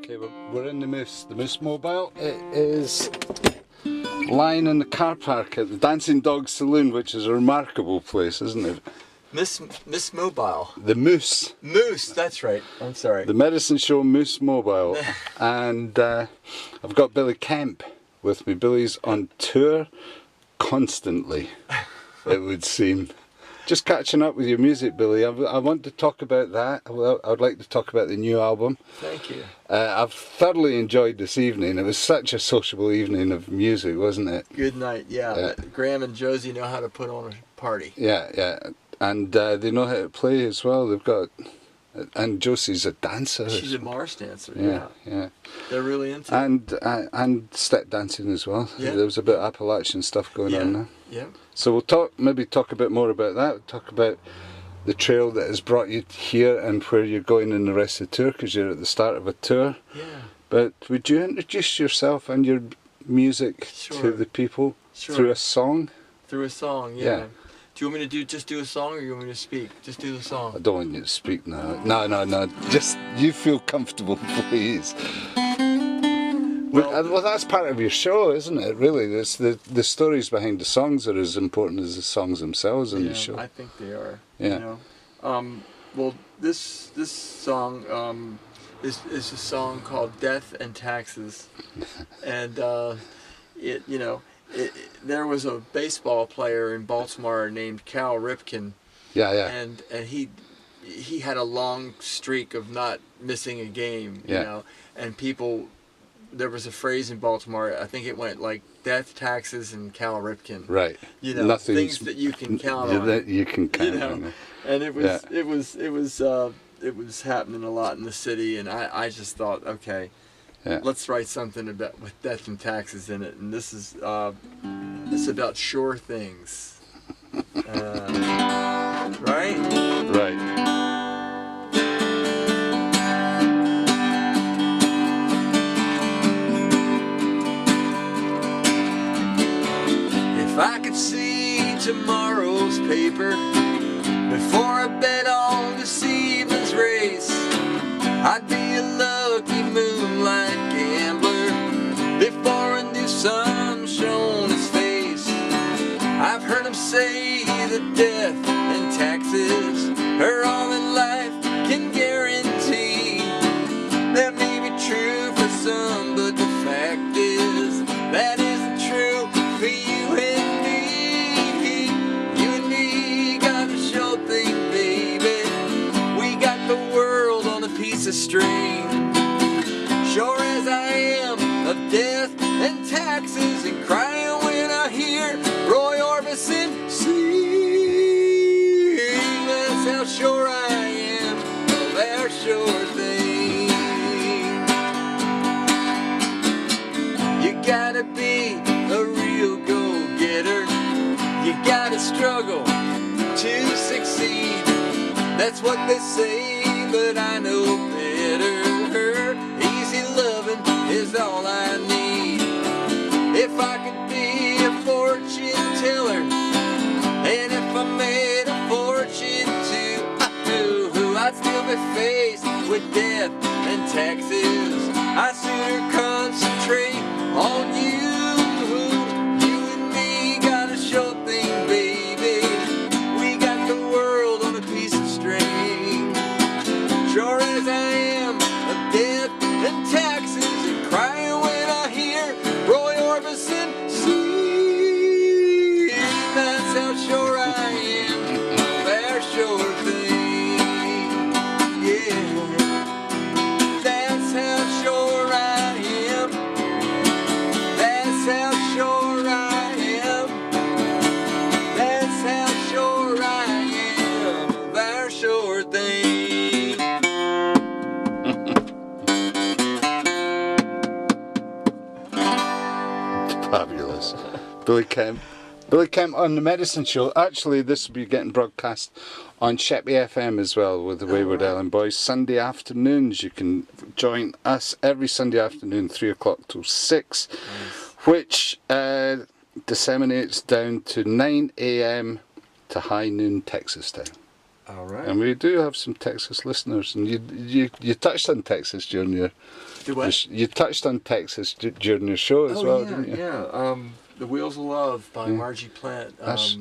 Okay, we're in the Moose Mobile. It is lying in the car park at the Dancing Dog Saloon, which is a remarkable place, isn't it? Miss Mobile. The Moose. Moose, that's right. I'm sorry. The Medicine Show Moose Mobile. And I've got Billy Kemp with me. Billy's on tour constantly, it would seem. Just catching up with your music, Billy. I want to talk about that. I would like to talk about the new album. Thank you. I've thoroughly enjoyed this evening. It was such a sociable evening of music, wasn't it? Good night, yeah. Graham and Josie know how to put on a party. Yeah. And they know how to play as well. They've got... And Josie's a dancer. She's a march dancer, yeah. They're really into it. And step dancing as well. Yeah. There was a bit of Appalachian stuff going on there. Yeah. So we'll maybe talk a bit more about that. We'll talk about the trail that has brought you here and where you're going in the rest of the tour, because you're at the start of a tour. Yeah. But would you introduce yourself and your music to the people through a song? Through a song, yeah. Do you want me to just do a song, or you want me to speak? Just do the song. I don't want you to speak now. No. Just you feel comfortable, please. Well, that's part of your show, isn't it? Really, the stories behind the songs are as important as the songs themselves in the show. I think they are. Yeah. You know? Well, this song is a song called "Death and Taxes," and there was a baseball player in Baltimore named Cal Ripken. Yeah. And he had a long streak of not missing a game. You know, and people. There was a phrase in Baltimore, I think it went like death, taxes, and Cal Ripken. Right. You know, things that you can count on. That you can count on. And it was happening a lot in the city, and I just thought, okay, let's write something with death and taxes in it. And this is it's about sure things. Right? Right. If I could see tomorrow's paper before I bet on this evening's race, I'd be a lucky moonlight gambler before a new sun shone his face. I've heard him say that death and taxes are all that life can guarantee. That may be true for some, but the fact is that isn't true for you and a string. Sure as I am of death and taxes, and crying when I hear Roy Orbison sing. That's how sure I am of our sure thing. You gotta be a real go-getter. You gotta struggle to succeed. That's what they say, but I know better. Easy loving is all I need. If I could be a fortune teller, and if I made a fortune too, I'd still be faced with death and taxes. I'd sooner concentrate on you. You and me got a sure thing, baby. We got the world on a piece of string. Sure as I am of death and taxes, and crying when I hear Roy Orbison sing. That's how sure I am of our sure thing. Yeah, that's how sure I am. That's how sure I am. That's how sure I am of our sure thing. Fabulous. Billy Kemp on the Medicine Show. Actually, this will be getting broadcast on Sheppey FM as well with the Wayward Ellen Boys. Sunday afternoons. You can join us every Sunday afternoon, 3 o'clock till 6, which disseminates down to 9 a.m. to high noon Texas time. All right. And we do have some Texas listeners, and you touched on Texas during your. Do what? You touched on Texas during your show as well, didn't you? Yeah. The Wheels of Love by Yeah. Margie Plant. That's-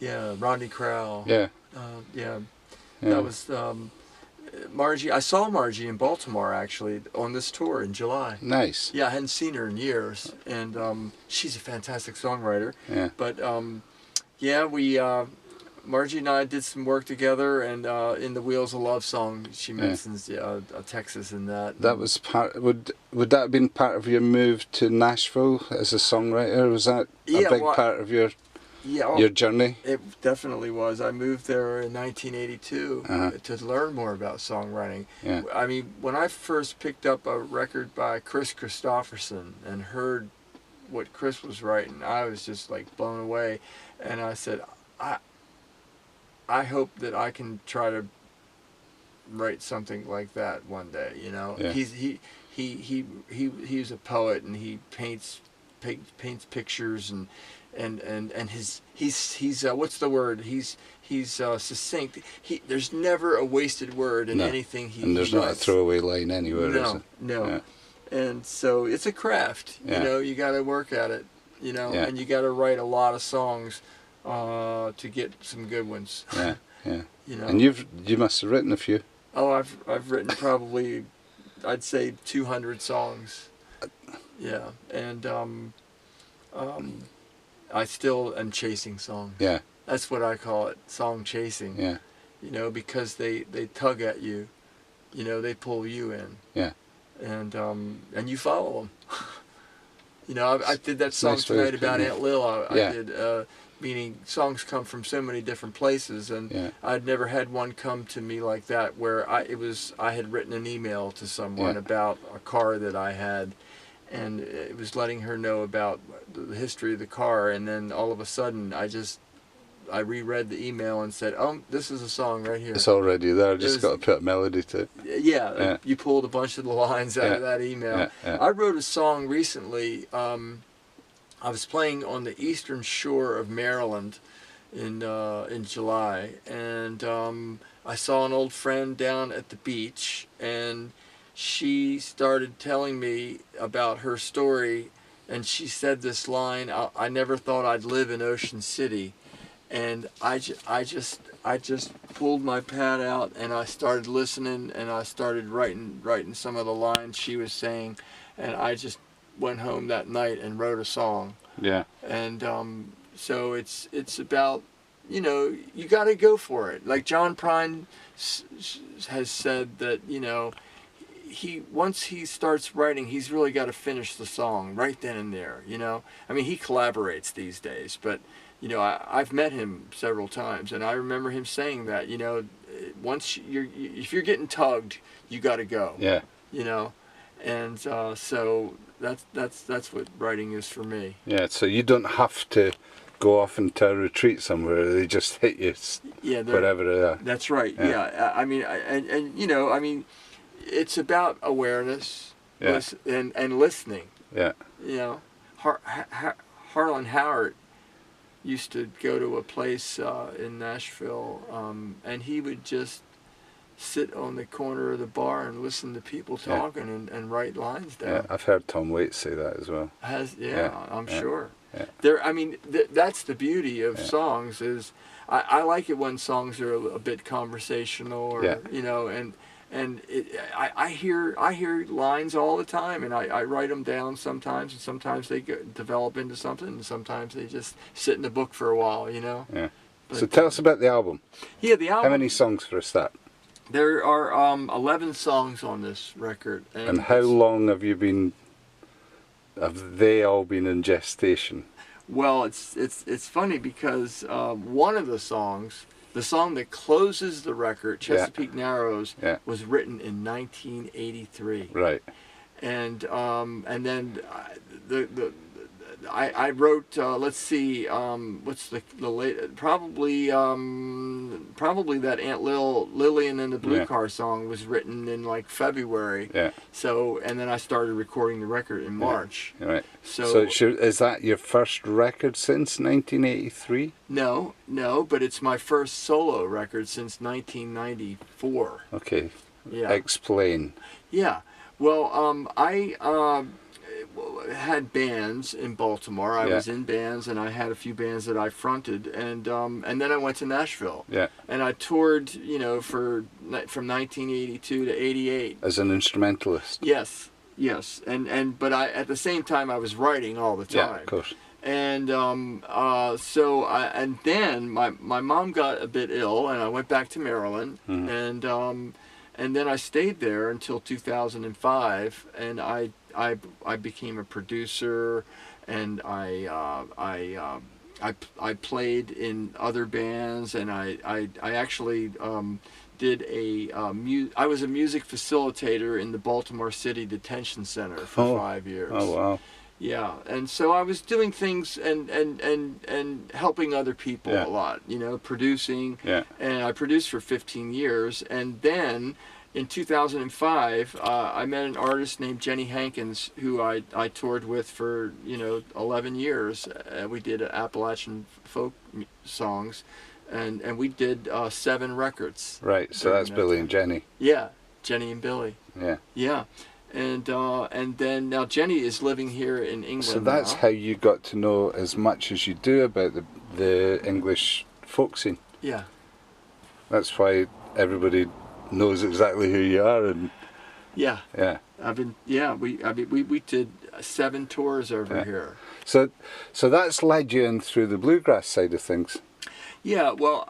Yeah, Rodney Crowell. Yeah. Yeah. Yeah. That was Margie. I saw Margie in Baltimore actually on this tour in July. Nice. Yeah, I hadn't seen her in years, and she's a fantastic songwriter. Yeah. But yeah, we Margie and I did some work together, and in the Wheels of Love song, she mentions Texas in that. That was part. Would that have been part of your move to Nashville as a songwriter? Was that a big part of your journey? It definitely was. I moved there in 1982 to learn more about songwriting. Yeah. I mean, when I first picked up a record by Chris Christopherson and heard what Chris was writing, I was just like blown away, and I said, I hope that I can try to write something like that one day. You know, Yeah. he's a poet, and he paints pictures, and he's what's the word? He's succinct. There's never a wasted word in anything he and there's writes. not a throwaway line anywhere, is it? No. Yeah. And so it's a craft. Yeah. You know, you got to work at it. You know, Yeah. and you got to write a lot of songs to get some good ones. Yeah, yeah. You know. And you must have written a few. Oh, I've written probably, I'd say 200 songs. Yeah, and I still am chasing songs. Yeah. That's what I call it, song chasing. Yeah. You know, because they tug at you. You know, they pull you in. Yeah. And you follow them. You know, I did that song nice tonight about Aunt Lil. I Yeah. did, meaning songs come from so many different places, and Yeah. I'd never had one come to me like that, where I had written an email to someone Yeah. about a car that I had, and it was letting her know about the history of the car, and then all of a sudden I reread the email and said, "Oh, this is a song right here." It's already there. Just got to put a melody to it. Yeah, you pulled a bunch of the lines out of that email. Yeah, yeah. I wrote a song recently. I was playing on the eastern shore of Maryland in July, and I saw an old friend down at the beach, and she started telling me about her story, and she said this line, "I never thought I'd live in Ocean City." And I just pulled my pad out, and I started listening, and I started writing some of the lines she was saying, and I just went home that night and wrote a song. Yeah. And so it's about, you know, you got to go for it. Like John Prine has said that, you know, once he starts writing, he's really got to finish the song right then and there. You know, I mean, he collaborates these days, but. You know, I've met him several times, and I remember him saying that. You know, once if you're getting tugged, you got to go. Yeah. You know, and so that's what writing is for me. Yeah. So you don't have to go off into a retreat somewhere. They just hit you. Yeah. Wherever they are. That's right. Yeah. I mean, and you know, I mean, it's about awareness. Yeah. And listening. Yeah. You know, Harlan Howard used to go to a place in Nashville, and he would just sit on the corner of the bar and listen to people talking and write lines down. Yeah, I've heard Tom Waits say that as well. I'm sure. Yeah. I mean, that's the beauty of songs is I like it when songs are a bit conversational, or you know, and I hear lines all the time, and I write them down sometimes, and sometimes they develop into something, and sometimes they just sit in the book for a while, you know. Yeah. But, So tell us about the album. Yeah, the album. How many songs for a start? There are 11 songs on this record. And how long have they all been in gestation? Well, it's funny because one of the songs, the song that closes the record, Chesapeake Narrows, was written in 1983. Right. And then I wrote, let's see, what's the late, probably that Aunt Lillian and the Blue Car song was written in like February. Yeah. So, and then I started recording the record in March. Right. So Is that your first record since 1983? No, but it's my first solo record since 1994. Okay. Yeah. Explain. Yeah. Well, I had bands in Baltimore. I was in bands, and I had a few bands that I fronted, and then I went to Nashville. Yeah. And I toured, from 1982 to 88. As an instrumentalist. Yes. But at the same time I was writing all the time. Yeah, of course. And then my mom got a bit ill, and I went back to Maryland, and then I stayed there until 2005, and I became a producer, and I played in other bands, and I actually did I was a music facilitator in the Baltimore City Detention Center for 5 years. Oh wow. Yeah, and so I was doing things and helping other people a lot, producing. Yeah. And I produced for 15 years, and then in 2005, I met an artist named Jeni Hankins, who I toured with for 11 years. We did Appalachian folk songs, and we did 7 records. Right. So that's Billy and Jeni. Yeah, Jeni and Billy. Yeah. Yeah. And then now Jeni is living here in England. So that's how you got to know as much as you do about the English folk scene. Yeah. That's why everybody knows exactly who you are, and yeah. We did 7 tours over here. So that's led you in through the bluegrass side of things. Yeah. Well,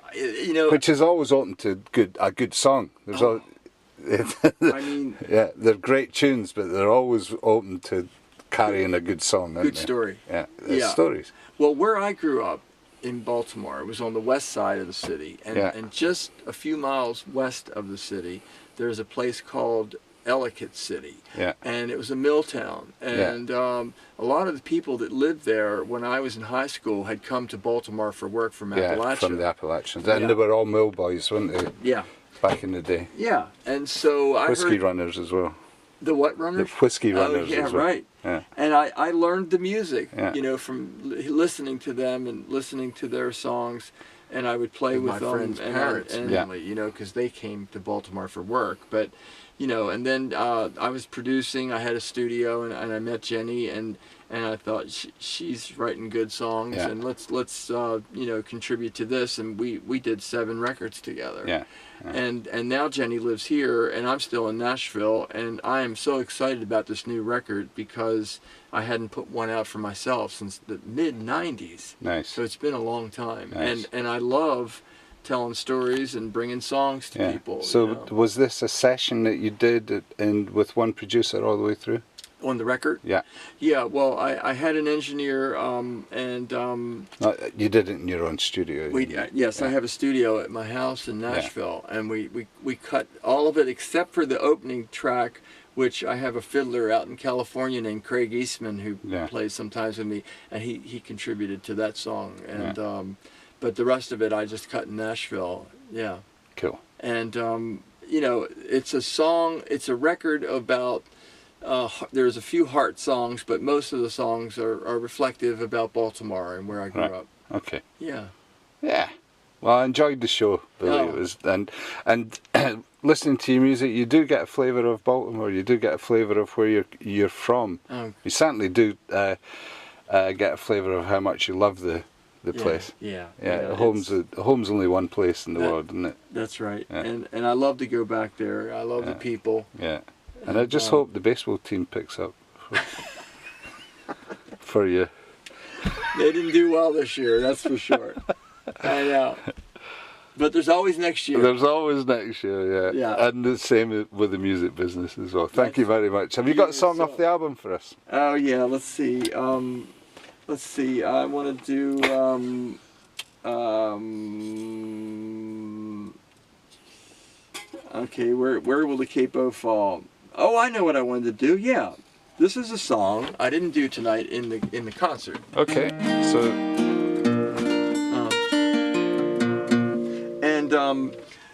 which is always open to a good song. There's I mean, yeah, they're great tunes, but they're always open to carrying a good song. Good story. Yeah, stories. Well, where I grew up in Baltimore, it was on the west side of the city, and just a few miles west of the city, there's a place called Ellicott City. Yeah. And it was a mill town, and a lot of the people that lived there when I was in high school had come to Baltimore for work from Appalachia. From the Appalachians, and they were all mill boys, weren't they? Yeah. Back in the day. Yeah, and so I Whiskey heard runners as well. The what runners? The whiskey runners. Oh, yeah, as well. right. Yeah. And I learned the music, Yeah. From listening to them and listening to their songs, and I would play with my them friends' and parents, family, because they came to Baltimore for work. But, and then I was producing. I had a studio, and I met Jeni, and I thought she's writing good songs, and let's contribute to this, and we did 7 records together. Yeah. And now Jeni lives here, and I'm still in Nashville, and I am so excited about this new record because I hadn't put one out for myself since the mid-90s. Nice. So it's been a long time. Nice. And I love telling stories and bringing songs to people. So was this a session that you did with one producer all the way through? On the record? Yeah. Yeah, well, I had an engineer, and... you did it in your own studio? Yes, I have a studio at my house in Nashville, and we cut all of it except for the opening track, which I have a fiddler out in California named Craig Eastman who plays sometimes with me, and he contributed to that song. And but the rest of it I just cut in Nashville. Yeah. Cool. And it's a record about... there's a few heart songs, but most of the songs are reflective about Baltimore and where I grew up. Okay. Yeah. Yeah. Well, I enjoyed the show, Billy. Oh. It was, and listening to your music, you do get a flavour of Baltimore. You do get a flavour of where you're from. Oh. You certainly do get a flavour of how much you love the place. Yeah. Yeah. Home's only one place in the world, isn't it? That's right. Yeah. And I love to go back there. I love the people. Yeah. And I just hope the baseball team picks up for you. They didn't do well this year, that's for sure. I know. But there's always next year. There's always next year, yeah. And the same with the music business as well. Thank you very much. Have you got a song off the album for us? Oh, yeah, let's see. I want to do... okay, where will the capo fall? Oh, I know what I wanted to do, yeah. This is a song I didn't do tonight in the concert. Okay, so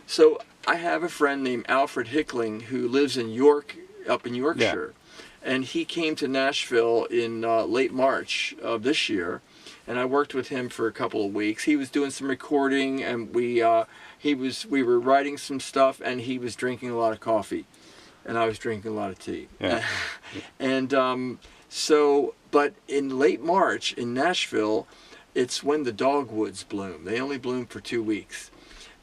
So I have a friend named Alfred Hickling who lives in York, up in Yorkshire, and he came to Nashville in late March of this year, and I worked with him for a couple of weeks. He was doing some recording, and we were writing some stuff, and he was drinking a lot of coffee, and I was drinking a lot of tea. Yeah. And but in late March in Nashville, it's when the dogwoods bloom. They only bloom for 2 weeks.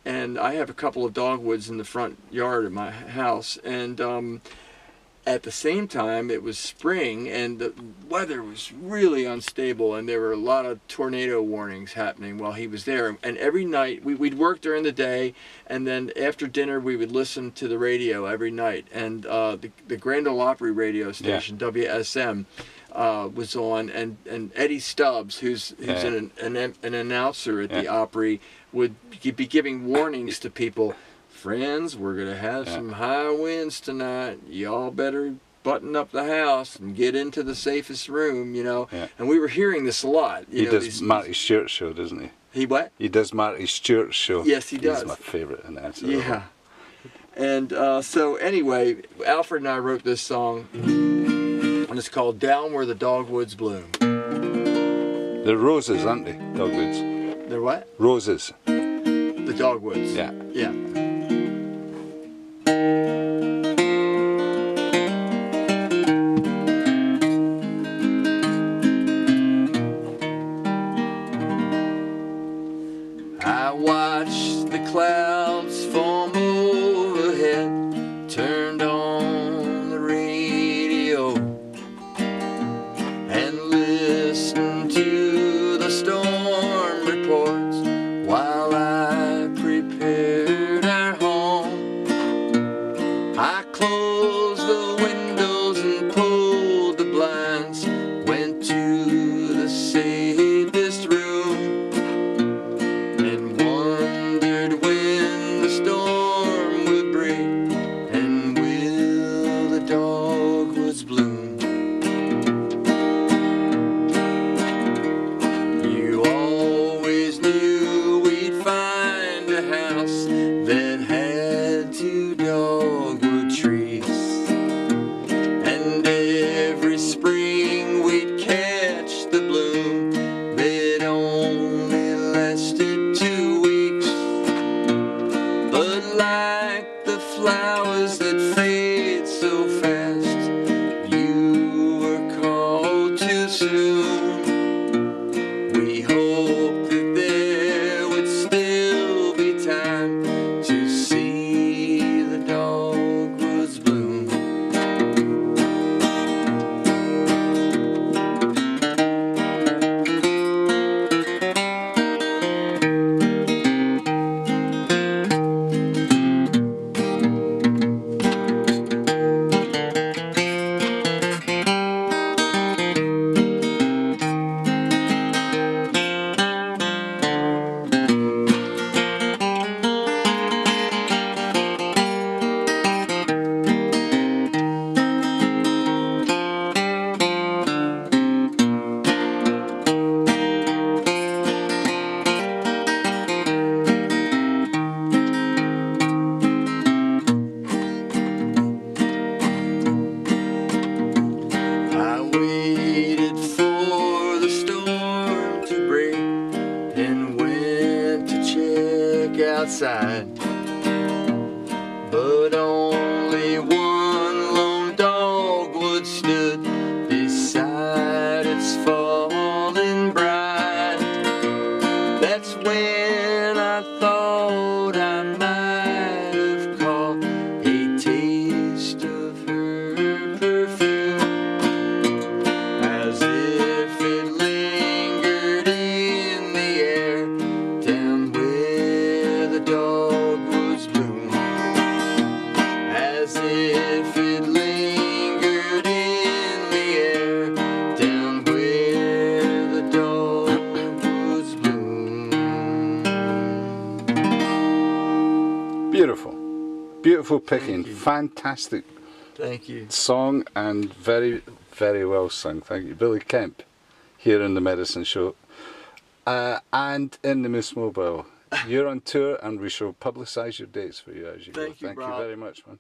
And I have a couple of dogwoods in the front yard of my house, and at the same time it was spring and the weather was really unstable, and there were a lot of tornado warnings happening while he was there. And every night we'd work during the day, and then after dinner we would listen to the radio every night, and the Grand Ole Opry radio station, WSM, was on, and Eddie Stubbs, who's an announcer at the Opry, would be giving warnings to people. Friends, we're going to have some high winds tonight. Y'all better button up the house and get into the safest room, you know. Yeah. And we were hearing this a lot. He does Marty Stewart's show, doesn't he? He what? He does Marty Stewart's show. Yes, he does. He's my favourite announcer. Yeah. And so anyway, Alfred and I wrote this song, and it's called Down Where the Dogwoods Bloom. They're roses, aren't they? Dogwoods. They're what? Roses. The dogwoods. Yeah. Yeah. I watched the clouds form overhead, turned on the radio, and listened to the storm reports while I prepared our home. I closed the windows and pulled the blinds, went to the safest room, and wondered when the storm would break, and will the dogwoods bloom. You always knew we'd find a house that had 2 dogwood trees, and every spring we'd catch the bloom that only lasted 2 weeks. But like the flowers that fade so fast, you were called too soon. We hoped that there would still be time to see the dogwoods bloom. I waited for the storm to break and went to check outside, but only one lone dogwood stood beside its fallen bride. That's when I thought I might have caught a taste of her perfume, as if it lingered in the air down where the dogwoods bloom, as if it lingered in the air down where the dogwoods bloom. Beautiful. Beautiful picking. Fantastic Thank you. song and very, very well sung. Thank you. Billy Kemp here in the Medicine Show and in the Moose Mobile. You're on tour and we shall publicise your dates for you as you go. Thank you, Thank you Rob. very much, man.